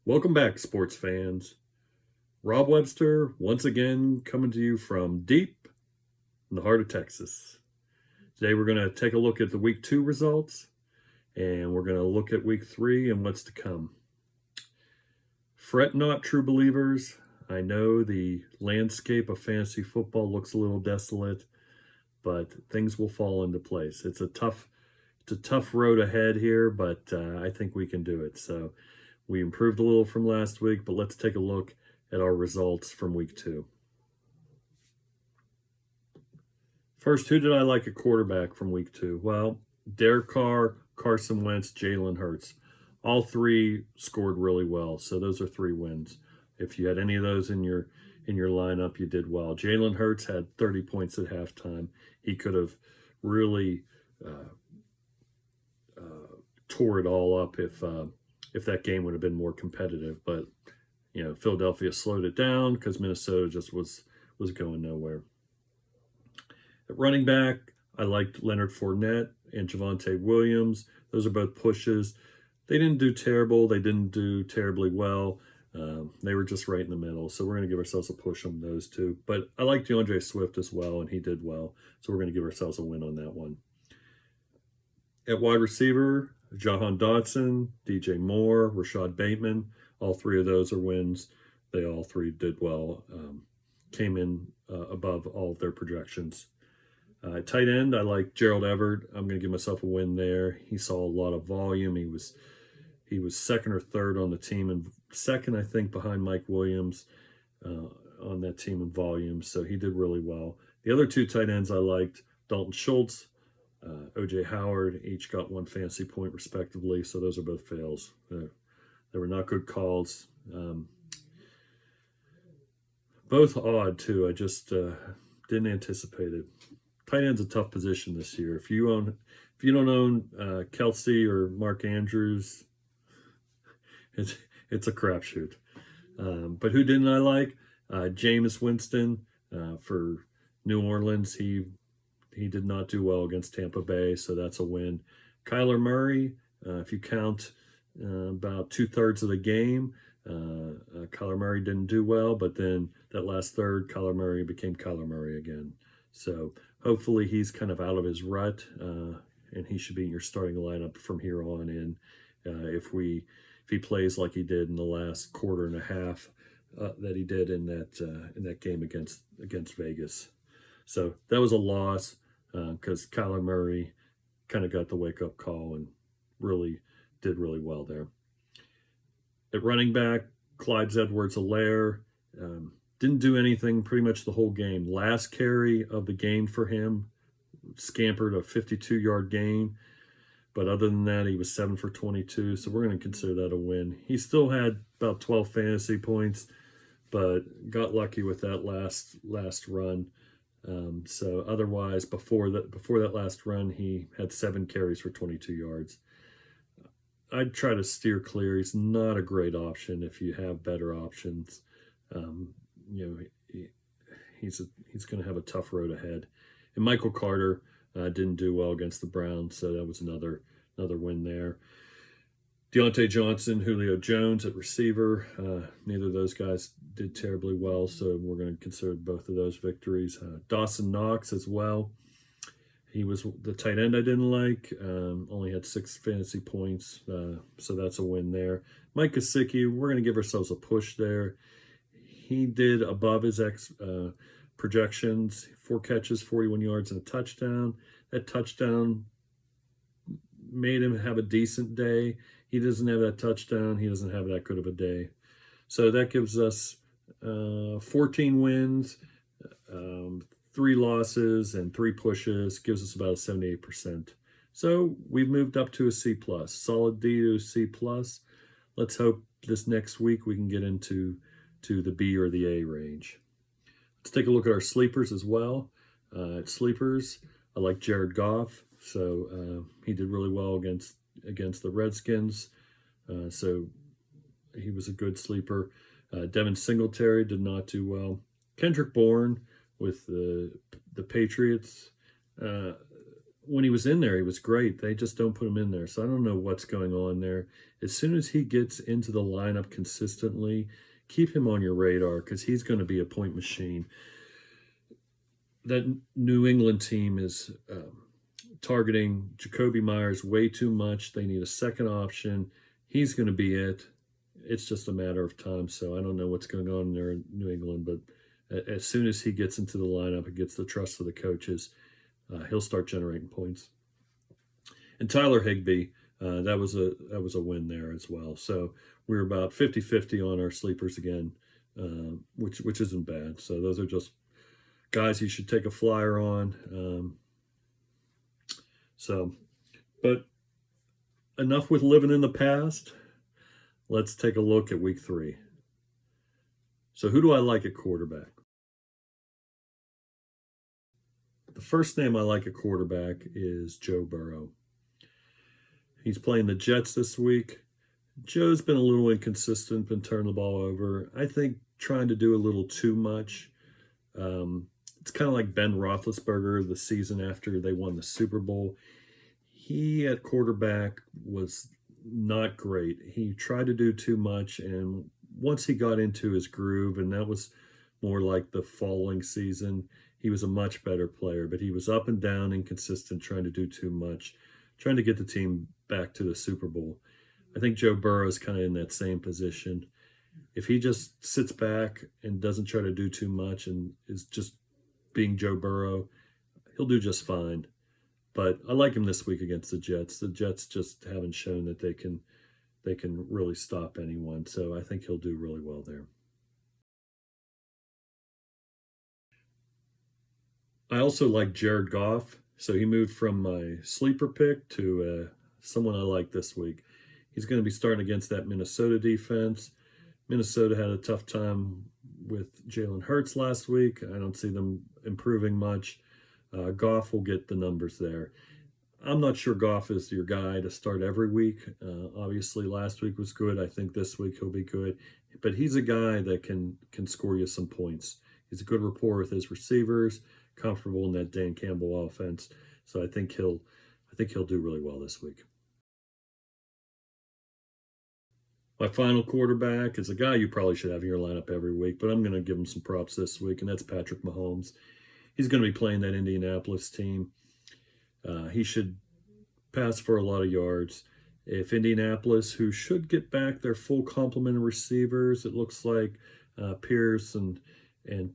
Welcome back, sports fans. Rob Webster, once again, coming to you from deep in the heart of Texas. Today, we're going to take a look at the week 2 results, and we're going to look at week 3 and what's to come. Fret not, true believers. I know the landscape of fantasy football looks a little desolate, but things will fall into place. It's a tough road ahead here, but I think we can do it. So we improved a little from last week, but let's take a look at our results from week 2. First, who did I like at quarterback from week 2? Well, Derek Carr, Carson Wentz, Jalen Hurts. All three scored really well, so those are 3 wins. If you had any of those in your lineup, you did well. Jalen Hurts had 30 points at halftime. He could have really tore it all up if that game would have been more competitive. But Philadelphia slowed it down because Minnesota just was going nowhere. At running back, I liked Leonard Fournette and Javonte Williams. Those are both pushes. They didn't do terrible. They didn't do terribly well. They were just right in the middle. So we're going to give ourselves a push on those two. But I like DeAndre Swift as well, and he did well. So we're going to give ourselves a win on that one. At wide receiver, Jahan Dotson, DJ Moore, Rashad Bateman. All 3 of those are wins. They all 3 did well. Came in above all of their projections. Tight end, I like Gerald Everett. I'm going to give myself a win there. He saw a lot of volume. He was second or third on the team, and second, I think, behind Mike Williams on that team in volume. So he did really well. The other 2 tight ends I liked, Dalton Schultz, O.J. Howard, each got 1 fantasy point respectively. So those are both fails. They were not good calls. Both odd too. I just didn't anticipate it. Tight end's a tough position this year. If you don't own Kelsey or Mark Andrews, it's a crapshoot. But who didn't I like? Jameis Winston for New Orleans. He did not do well against Tampa Bay, so that's a win. Kyler Murray, if you count about 2/3 of the game, Kyler Murray didn't do well, but then that last third, Kyler Murray became Kyler Murray again. So hopefully he's kind of out of his rut, and he should be in your starting lineup from here on in. If he plays like he did in the last quarter and a half that he did in that game against Vegas. So that was a loss because Kyler Murray kind of got the wake-up call and really did really well there. At running back, Clyde Edwards-Helaire didn't do anything pretty much the whole game. Last carry of the game for him, scampered a 52-yard gain. But other than that, he was 7 for 22, so we're going to consider that a win. He still had about 12 fantasy points, but got lucky with that last run. So otherwise, before that last run, he had 7 carries for 22 yards. I'd try to steer clear. He's not a great option if you have better options. He's going to have a tough road ahead. And Michael Carter didn't do well against the Browns, so that was another win there. Deontay Johnson, Julio Jones at receiver. Neither of those guys did terribly well, so we're going to consider both of those victories. Dawson Knox as well. He was the tight end I didn't like. Only had 6 fantasy points, so that's a win there. Mike Gesicki, we're going to give ourselves a push there. He did above his projections, 4 catches, 41 yards, and a touchdown. That touchdown made him have a decent day. He doesn't have that touchdown. He doesn't have that good of a day. So that gives us 14 wins, 3 losses, and 3 pushes. Gives us about a 78%. So we've moved up to a C+. Solid D to a C+. Let's hope this next week we can get into the B or the A range. Let's take a look at our sleepers as well. At sleepers, I like Jared Goff. So he did really well against the Redskins. So he was a good sleeper. Devin Singletary did not do well. Kendrick Bourne with the Patriots when he was in there, he was great. They just don't put him in there. So I don't know what's going on there. As soon as he gets into the lineup consistently, keep him on your radar because he's going to be a point machine. That New England team is targeting Jacoby Myers way too much. They need a second option. He's going to be it. It's just a matter of time. So I don't know what's going on there in New England, but as soon as he gets into the lineup and gets the trust of the coaches, he'll start generating points. And Tyler Higbee, that was a win there as well. So we're about 50-50 on our sleepers again, which isn't bad. So those are just guys you should take a flyer on. But enough with living in the past. Let's take a look at week 3. So who do I like at quarterback? The first name I like at quarterback is Joe Burrow. He's playing the Jets this week. Joe's been a little inconsistent, been turning the ball over. I think trying to do a little too much. It's kind of like Ben Roethlisberger the season after they won the Super Bowl. He at quarterback was not great. He tried to do too much, and once he got into his groove, and that was more like the following season, he was a much better player, but he was up and down, inconsistent, trying to do too much, trying to get the team back to the Super Bowl. I think Joe Burrow is kind of in that same position. If he just sits back and doesn't try to do too much and is just being Joe Burrow, he'll do just fine. But I like him this week against the Jets. The Jets just haven't shown that they can really stop anyone. So I think he'll do really well there. I also like Jared Goff. So he moved from my sleeper pick to someone I like this week. He's going to be starting against that Minnesota defense. Minnesota had a tough time with Jalen Hurts last week. I don't see them improving much. Goff will get the numbers there. I'm not sure Goff is your guy to start every week. Obviously, last week was good. I think this week he'll be good. But he's a guy that can score you some points. He's a good rapport with his receivers, comfortable in that Dan Campbell offense. So I think he'll do really well this week. My final quarterback is a guy you probably should have in your lineup every week, but I'm going to give him some props this week, and that's Patrick Mahomes. He's going to be playing that Indianapolis team. He should pass for a lot of yards. If Indianapolis, who should get back their full complement of receivers, it looks like Pierce and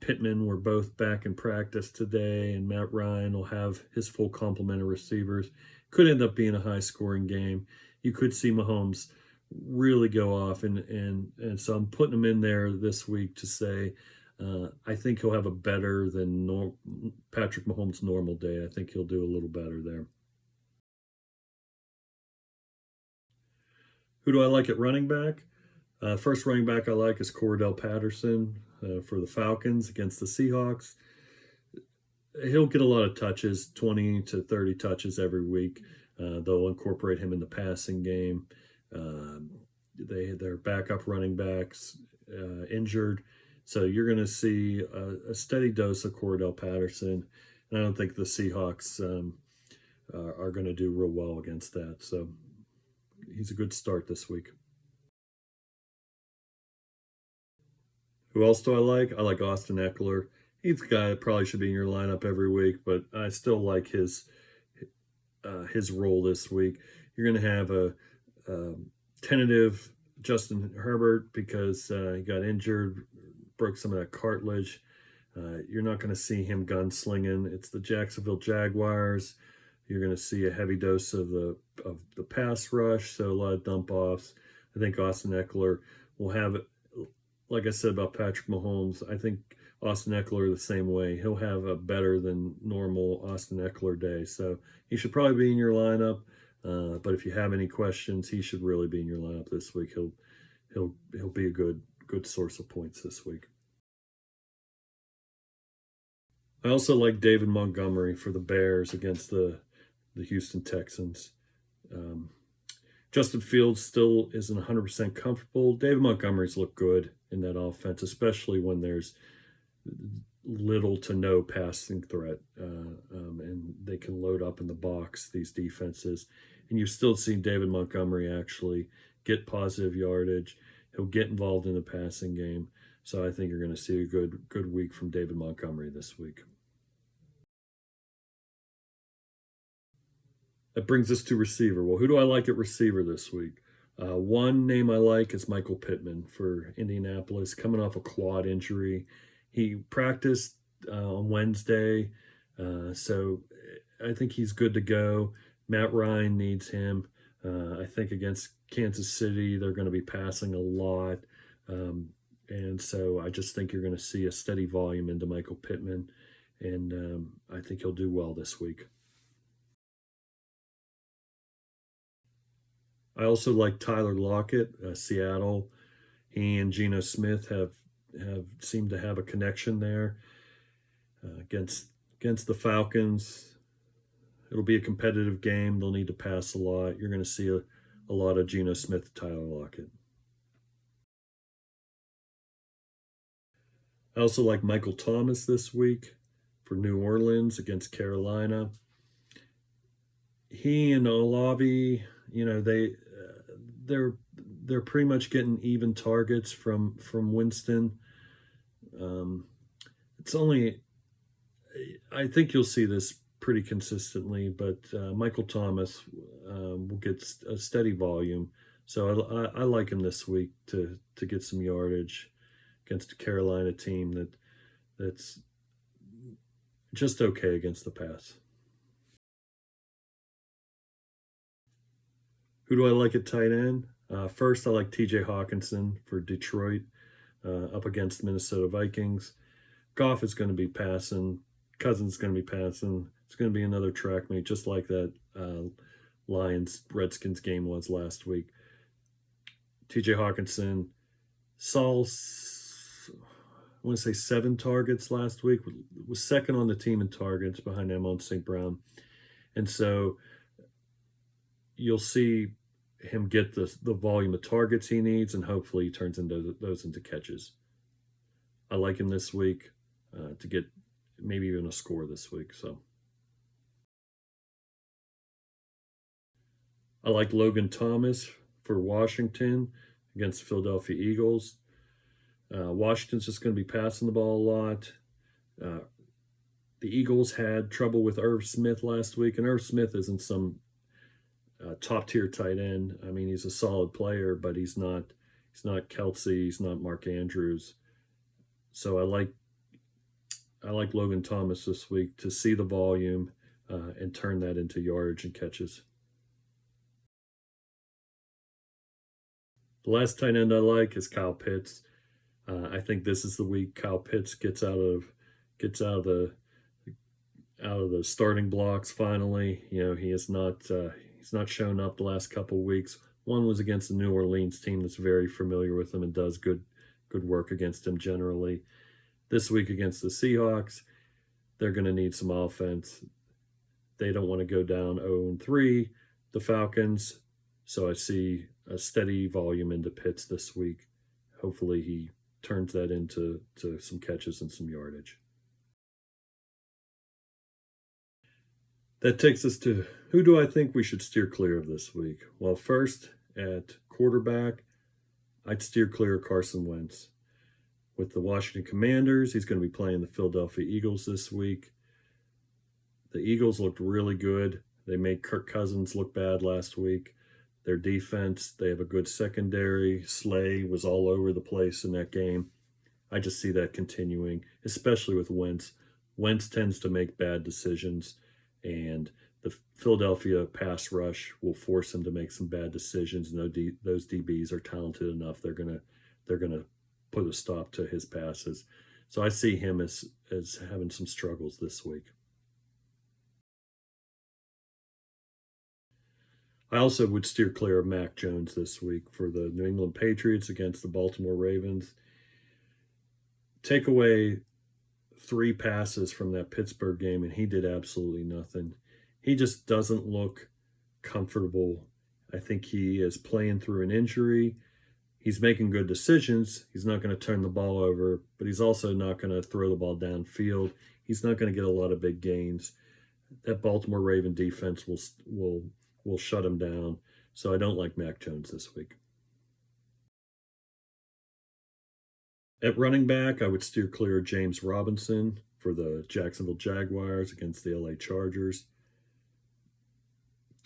Pittman were both back in practice today, and Matt Ryan will have his full complement of receivers. Could end up being a high-scoring game. You could see Mahomes really go off, and so I'm putting him in there this week to say I think he'll have a better than Patrick Mahomes' normal day. I think he'll do a little better there. Who do I like at running back? First running back I like is Cordell Patterson for the Falcons against the Seahawks. He'll get a lot of touches, 20 to 30 touches every week. They'll incorporate him in the passing game. Their backup running backs injured. So you're going to see a steady dose of Cordell Patterson. And I don't think the Seahawks are going to do real well against that. So he's a good start this week. Who else do I like? I like Austin Eckler. He's a guy that probably should be in your lineup every week, but I still like his role this week. You're going to have a tentative Justin Herbert because he got injured, broke some of that cartilage. You're not going to see him gunslinging. It's the Jacksonville Jaguars. You're going to see a heavy dose of the pass rush, so a lot of dump offs. I think Austin Eckler will have it. Like I said about Patrick Mahomes, I think Austin Eckler the same way. He'll have a better than normal Austin Eckler day. So he should probably be in your lineup. But if you have any questions, he should really be in your lineup this week. He'll be a good source of points this week. I also like David Montgomery for the Bears against the Houston Texans. Justin Fields still isn't 100% comfortable. David Montgomery's looked good in that offense, especially when there's little to no passing threat, and they can load up in the box, these defenses. And you've still seen David Montgomery actually get positive yardage. He'll get involved in the passing game. So I think you're going to see a good week from David Montgomery this week. That brings us to receiver. Well, who do I like at receiver this week? One name I like is Michael Pittman for Indianapolis, coming off a quad injury. He practiced on Wednesday, so I think he's good to go. Matt Ryan needs him. I think against Kansas City, they're going to be passing a lot. And so I just think you're going to see a steady volume into Michael Pittman, and I think he'll do well this week. I also like Tyler Lockett, Seattle. He and Geno Smith have seemed to have a connection there against the Falcons. It'll be a competitive game. They'll need to pass a lot. You're going to see a lot of Geno Smith, Tyler Lockett. I also like Michael Thomas this week for New Orleans against Carolina. He and Olave, they're pretty much getting even targets from Winston. It's only, I think you'll see this pretty consistently, but Michael Thomas will get a steady volume. So I like him this week to get some yardage against a Carolina team that's just okay against the pass. Who do I like at tight end? First, I like TJ Hawkinson for Detroit up against Minnesota Vikings. Goff is going to be passing. Cousins is going to be passing. It's going to be another track meet, just like that Lions-Redskins game was last week. TJ Hawkinson saw, I want to say 7 targets last week, was second on the team in targets behind Amon St. Brown. And so you'll see him get the volume of targets he needs, and hopefully he turns those into catches. I like him this week to get maybe even a score this week. So I like Logan Thomas for Washington against the Philadelphia Eagles. Washington's just going to be passing the ball a lot. The Eagles had trouble with Irv Smith last week, and Irv Smith isn't some top tier tight end. I mean, he's a solid player, but he's not Kelsey, he's not Mark Andrews. So I like Logan Thomas this week to see the volume and turn that into yardage and catches. The last tight end I like is Kyle Pitts. I think this is the week Kyle Pitts gets out of the starting blocks finally. He is not he's not shown up the last couple of weeks. One was against the New Orleans team that's very familiar with him and does good work against him generally. This week against the Seahawks, they're going to need some offense. They don't want to go down 0-3, the Falcons. So I see a steady volume into Pitts this week. Hopefully he turns that into some catches and some yardage. That takes us to who do I think we should steer clear of this week? Well, first, at quarterback, I'd steer clear of Carson Wentz. With the Washington Commanders, he's going to be playing the Philadelphia Eagles this week. The Eagles looked really good. They made Kirk Cousins look bad last week. Their defense, they have a good secondary. Slay was all over the place in that game. I just see that continuing, especially with Wentz. Wentz tends to make bad decisions, and the Philadelphia pass rush will force him to make some bad decisions. And those DBs are talented enough; they're gonna put a stop to his passes. So I see him as having some struggles this week. I also would steer clear of Mac Jones this week for the New England Patriots against the Baltimore Ravens. Take away 3 passes from that Pittsburgh game, and he did absolutely nothing. He just doesn't look comfortable. I think he is playing through an injury. He's making good decisions. He's not going to turn the ball over, but he's also not going to throw the ball downfield. He's not going to get a lot of big gains. That Baltimore Raven defense will shut him down. So I don't like Mac Jones this week. At running back, I would steer clear of James Robinson for the Jacksonville Jaguars against the LA Chargers.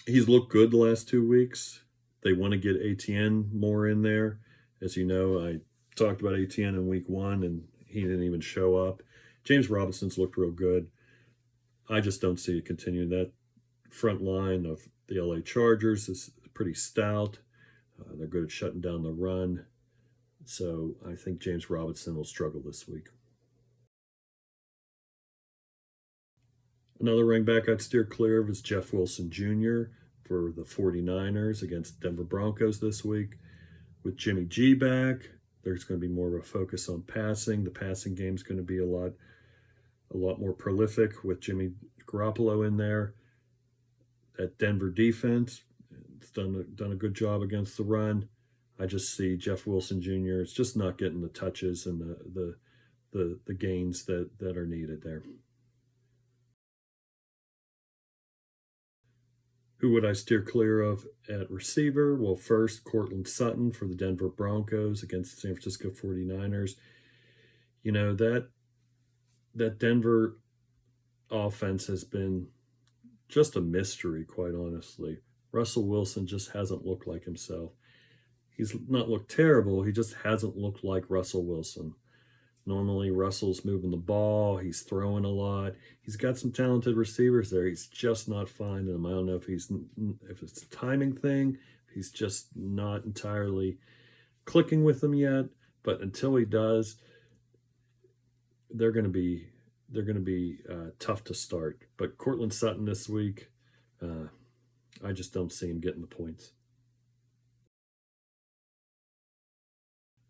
He's looked good the last 2 weeks. They want to get ATN more in there. As you know, I talked about ATN in week 1, and he didn't even show up. James Robinson's looked real good. I just don't see it continuing. That front line of the LA Chargers is pretty stout. They're good at shutting down the run. So I think James Robinson will struggle this week. Another running back I'd steer clear of is Jeff Wilson Jr. for the 49ers against Denver Broncos this week. With Jimmy G back, there's going to be more of a focus on passing. The passing game is going to be a lot more prolific with Jimmy Garoppolo in there. That Denver defense, it's done a good job against the run. I just see Jeff Wilson Jr. is just not getting the touches and the gains that are needed there. Who would I steer clear of at receiver? Well, first, Courtland Sutton for the Denver Broncos against the San Francisco 49ers. You know, that Denver offense has been just a mystery, quite honestly. Russell Wilson just hasn't looked like himself. He's not looked terrible. He just hasn't looked like Russell Wilson. Normally, Russell's moving the ball. He's throwing a lot. He's got some talented receivers there. He's just not finding them. I don't know if it's a timing thing. He's just not entirely clicking with them yet. But until he does, they're going to be tough to start. But Courtland Sutton this week, I just don't see him getting the points.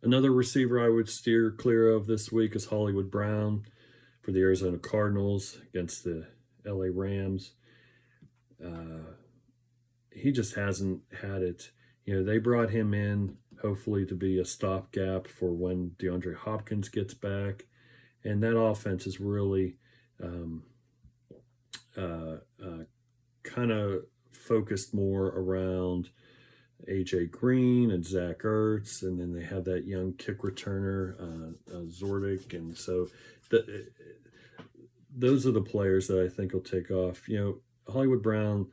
Another receiver I would steer clear of this week is Hollywood Brown for the Arizona Cardinals against the LA Rams. He just hasn't had it. You know, they brought him in hopefully to be a stopgap for when DeAndre Hopkins gets back. And that offense is really kind of focused more around AJ Green and Zach Ertz, and then they have that young kick returner, Zordic, and so those are the players that I think will take off. You know, Hollywood Brown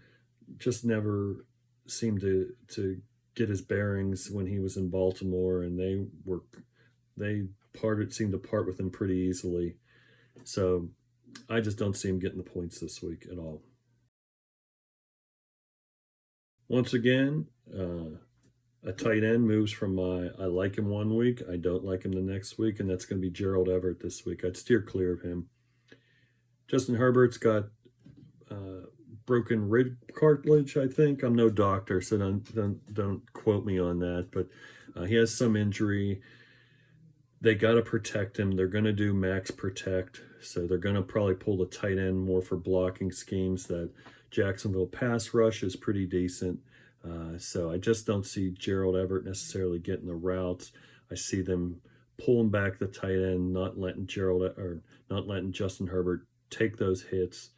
just never seemed to get his bearings when he was in Baltimore, and they seemed to part with him pretty easily. So I just don't see him getting the points this week at all. Once again, a tight end moves from I like him 1 week, I don't like him the next week, and that's going to be Gerald Everett this week. I'd steer clear of him. Justin Herbert's got broken rib cartilage, I think. I'm no doctor, so don't quote me on that, but he has some injury. They got to protect him. They're going to do max protect, so they're going to probably pull the tight end more for blocking schemes. That Jacksonville pass rush is pretty decent. So I just don't see Gerald Everett necessarily getting the routes. I see them pulling back the tight end, not letting Justin Herbert take those hits.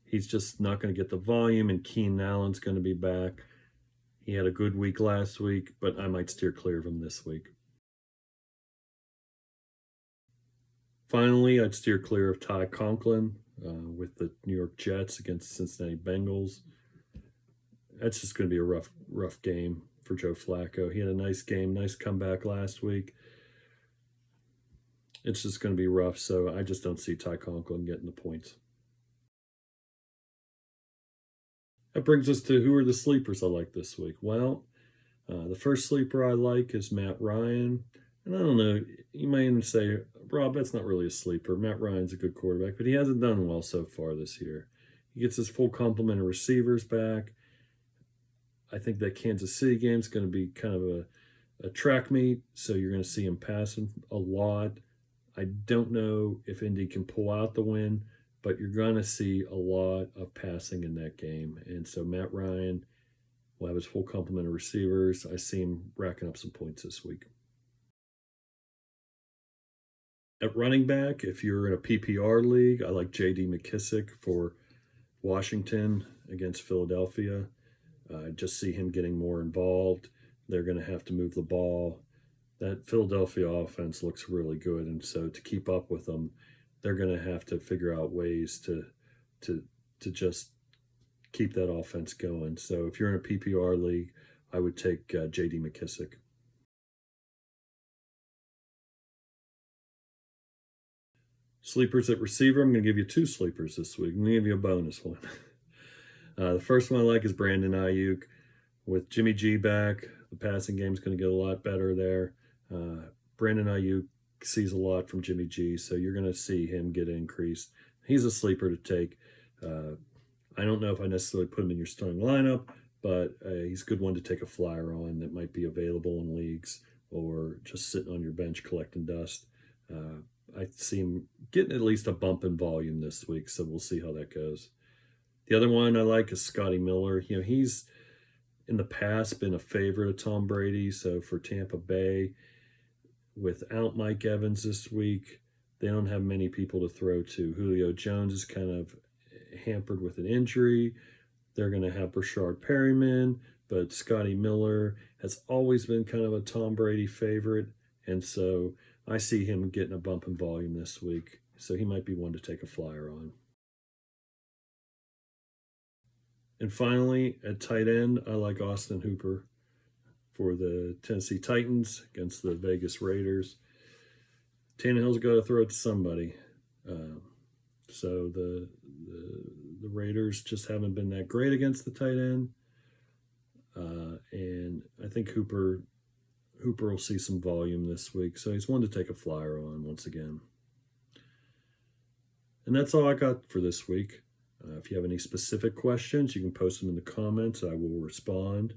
He's just not going to get the volume, and Keenan Allen's going to be back. He had a good week last week, but I might steer clear of him this week. Finally, I'd steer clear of Ty Conklin with the New York Jets against the Cincinnati Bengals. That's just going to be a rough game for Joe Flacco. He had a nice game, nice comeback last week. It's just going to be rough, so I just don't see Ty Conklin getting the points. That brings us to who are the sleepers I like this week. Well, the first sleeper I like is Matt Ryan. And I don't know, you might even say, Rob, that's not really a sleeper. Matt Ryan's a good quarterback, but he hasn't done well so far this year. He gets his full complement of receivers back. I think that Kansas City game is going to be kind of a track meet, so you're going to see him passing a lot. I don't know if Indy can pull out the win, but you're going to see a lot of passing in that game. And so Matt Ryan will have his full complement of receivers. I see him racking up some points this week. At running back, if you're in a PPR league, I like J.D. McKissick for Washington against Philadelphia. I just see him getting more involved. They're going to have to move the ball. That Philadelphia offense looks really good, and so to keep up with them, they're going to have to figure out ways to to just keep that offense going. So if you're in a PPR league, I would take J.D. McKissick. Sleepers at receiver, I'm going to give you two sleepers this week. I'm going to give you a bonus one. The first one I like is Brandon Ayuk. With Jimmy G back, the passing game is going to get a lot better there. Brandon Ayuk sees a lot from Jimmy G, so you're going to see him get increased. He's a sleeper to take. I don't know if I necessarily put him in your starting lineup, but he's a good one to take a flyer on that might be available in leagues or just sitting on your bench collecting dust. I see him getting at least a bump in volume this week, so we'll see how that goes. The other one I like is Scotty Miller. He's in the past been a favorite of Tom Brady. So for Tampa Bay, without Mike Evans this week, they don't have many people to throw to. Julio Jones is kind of hampered with an injury. They're going to have Brashard Perryman, but Scotty Miller has always been kind of a Tom Brady favorite. And so I see him getting a bump in volume this week. So he might be one to take a flyer on. And finally, at tight end, I like Austin Hooper for the Tennessee Titans against the Vegas Raiders. Tannehill's got to throw it to somebody. So the Raiders just haven't been that great against the tight end. And I think Hooper will see some volume this week. So he's one to take a flyer on once again. And that's all I got for this week. If you have any specific questions, you can post them in the comments. I will respond.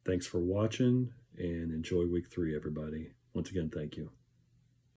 Thanks for watching and enjoy week 3, everybody. Once again, thank you.